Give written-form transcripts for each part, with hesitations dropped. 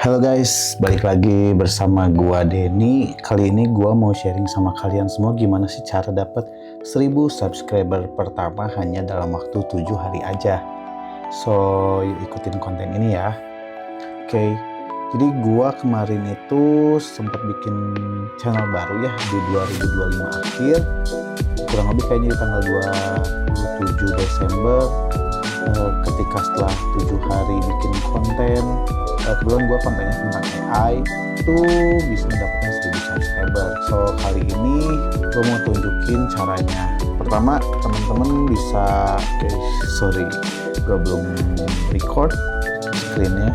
Halo guys, balik lagi bersama gua Denny. Kali ini gua mau sharing sama kalian semua gimana sih cara dapat 1000 subscriber pertama hanya dalam waktu 7 hari aja. So, yuk ikutin konten ini ya. Oke. Jadi gua kemarin itu sempat bikin channel baru ya di 2025 akhir. Kurang lebih kayaknya di tanggal 27 Desember. Ketika setelah 7 hari bikin konten, kebetulan gue kontennya tentang AI itu bisa mendapatkan 1000 subscriber. So kali ini gue mau tunjukin caranya. Pertama, teman-teman bisa gue belum record screennya.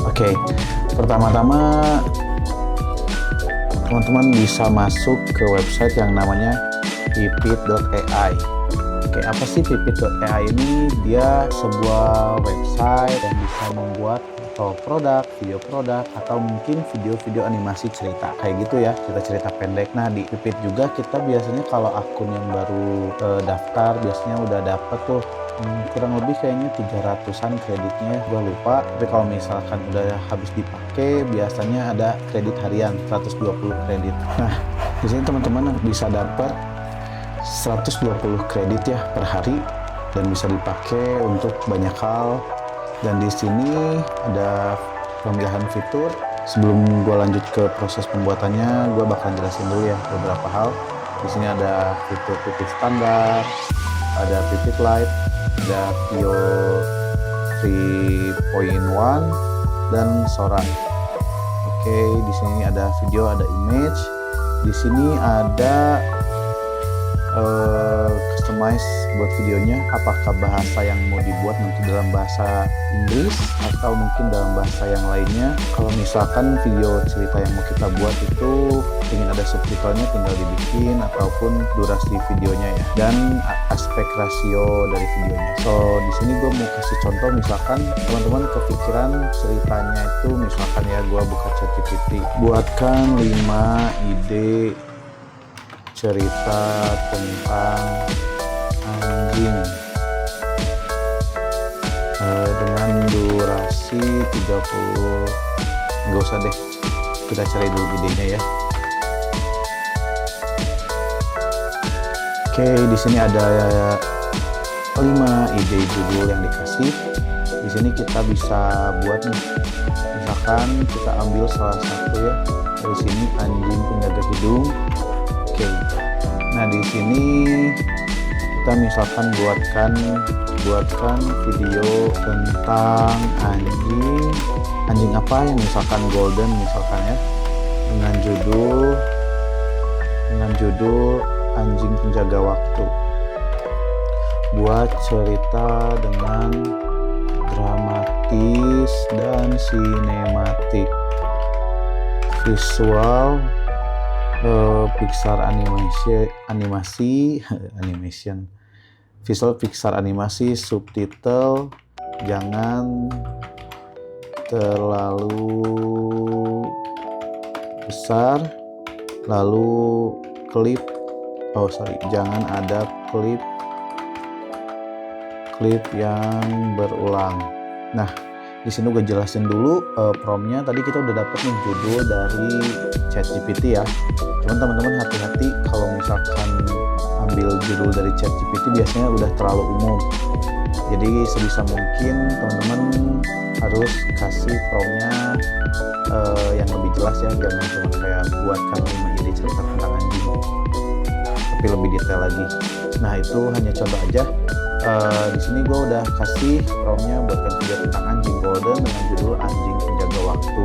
Oke, pertama-tama teman-teman bisa masuk ke website yang namanya pipit.ai. Oke, apa sih pipit.ai ini? Dia sebuah website yang bisa membuat produk, video produk, atau mungkin video-video animasi cerita kayak gitu ya, cerita-cerita pendek. Nah, di Pipit juga kita biasanya kalau akun yang baru daftar biasanya udah dapet tuh kurang lebih kayaknya 300-an kreditnya, gue lupa. Tapi kalau misalkan udah habis dipakai biasanya ada kredit harian 120 kredit. Nah, di sini teman-teman bisa dapat 120 kredit ya per hari dan bisa dipakai untuk banyak hal. Dan di sini ada pemilihan fitur. Sebelum gue lanjut ke proses pembuatannya, gue bakal jelasin dulu ya beberapa hal. Di sini ada fitur Pipit standar, ada Pipit Lite, ada Vio 3.1 dan Sora. Oke, di sini ada video, ada image. Di sini ada customize buat videonya, apakah bahasa yang mau dibuat nanti dalam bahasa Inggris atau mungkin dalam bahasa yang lainnya. Kalau misalkan video cerita yang mau kita buat itu ingin ada subtitlenya, tinggal dibikin, ataupun durasi videonya ya, dan aspek rasio dari videonya. So di sini gue mau kasih contoh, misalkan teman-teman kepikiran ceritanya itu, misalkan ya gue buka ChatGPT, buatkan 5 ide cerita tentang anjing dengan durasi 30. Nggak usah deh, kita cari dulu idenya ya. Oke, di sini ada 5 ide judul yang dikasih. Di sini kita bisa buat nih, misalkan kita ambil salah satu ya, dari sini anjing penjaga hidung. Oke, nah di sini kita misalkan buatkan video tentang anjing apa yang misalkan golden misalkan ya, dengan judul anjing penjaga waktu. Buat cerita dengan dramatis dan sinematik, visual Pixar animation, visual Pixar animasi, subtitle jangan terlalu besar, lalu jangan ada klip yang berulang. Nah, di sini gue jelasin dulu promptnya. Tadi kita udah dapet nih judul dari ChatGPT ya. Cuman teman-teman hati-hati kalau misalkan ambil judul dari ChatGPT, biasanya udah terlalu umum. Jadi sebisa mungkin teman-teman harus kasih promptnya yang lebih jelas ya. Jangan cuma kayak buatkan 5 ide cerita tentang anjing, tapi lebih detail lagi. Nah, itu hanya contoh aja. Di sini gue udah kasih promptnya, buatkan video tentang anjing golden dengan judul anjing penjaga waktu.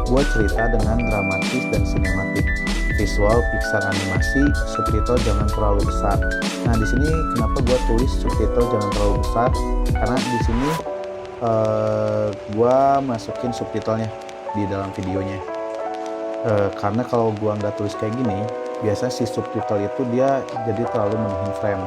Buat cerita dengan dramatis dan sinematik, visual Pixar animasi, subtitle jangan terlalu besar. Nah, di sini kenapa gue tulis subtitle jangan terlalu besar? Karena di sini gue masukin subtitlenya di dalam videonya. Karena kalau gue nggak tulis kayak gini, biasanya si subtitle itu dia jadi terlalu menuhin frame.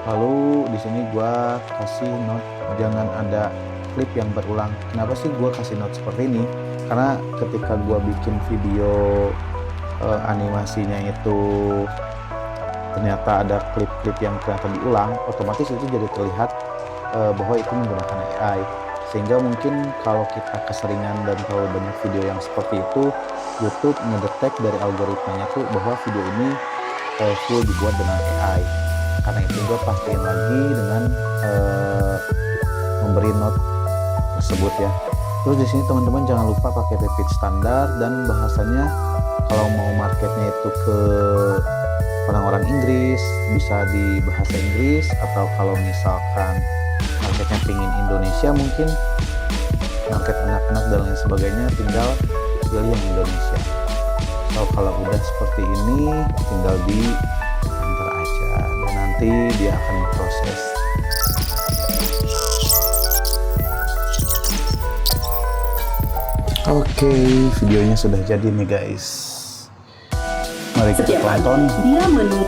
Lalu di sini gue kasih note jangan ada klip yang berulang. Kenapa sih gue kasih note seperti ini? Karena ketika gue bikin video animasinya itu ternyata ada klip-klip yang ternyata diulang, otomatis itu jadi terlihat bahwa itu menggunakan AI. sehingga mungkin kalau kita keseringan dan terlalu banyak video yang seperti itu, YouTube ngedetect dari algoritmanya tuh bahwa video ini full dibuat dengan AI. Karena itu gue pastiin lagi dengan memberi note tersebut ya. Terus di sini teman-teman jangan lupa pakai repeat standar, dan bahasanya kalau mau marketnya itu ke orang-orang Inggris bisa di bahasa Inggris, atau kalau misalkan marketnya pingin Indonesia, mungkin market anak-anak dan lain sebagainya, tinggal pilih yang Indonesia. So kalau udah seperti ini tinggal di enter aja, dan nanti dia akan proses. Oke, videonya sudah jadi nih guys. Mari kita tonton. Dia menunggu.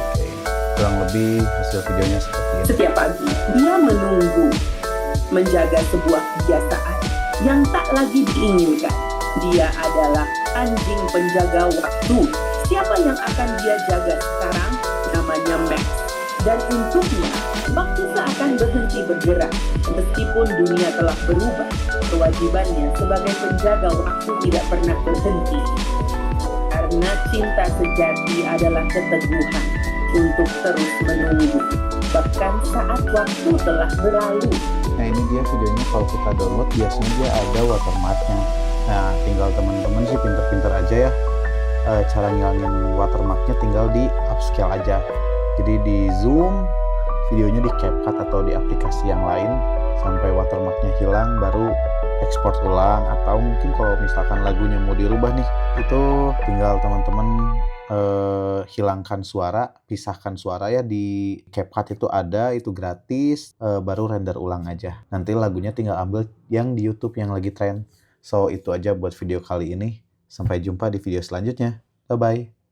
Kurang lebih hasil videonya seperti ini. Setiap pagi dia menunggu, menjaga sebuah kebiasaan yang tak lagi diinginkan. Dia adalah anjing penjaga waktu. Siapa yang akan dia jaga sekarang? Namanya Max. Dan untuknya, waktu seakan berhenti bergerak. Meskipun dunia telah berubah, kewajibannya sebagai penjaga waktu tidak pernah berhenti. Karena cinta sejati adalah keteguhan untuk terus menunggu, bahkan saat waktu telah berlalu. Nah ini dia videonya, kalau kita download biasanya dia ada watermarknya. Nah tinggal teman-teman sih pinter-pinter aja ya, cara ngilangin watermarknya tinggal di upscale aja. Jadi di zoom videonya di CapCut atau di aplikasi yang lain sampai watermarknya hilang, baru ekspor ulang. Atau mungkin kalau misalkan lagunya mau dirubah nih, itu tinggal teman-teman hilangkan suara, pisahkan suara ya, di CapCut itu ada, itu gratis, baru render ulang aja. Nanti lagunya tinggal ambil yang di YouTube yang lagi tren. So itu aja buat video kali ini, sampai jumpa di video selanjutnya, bye bye.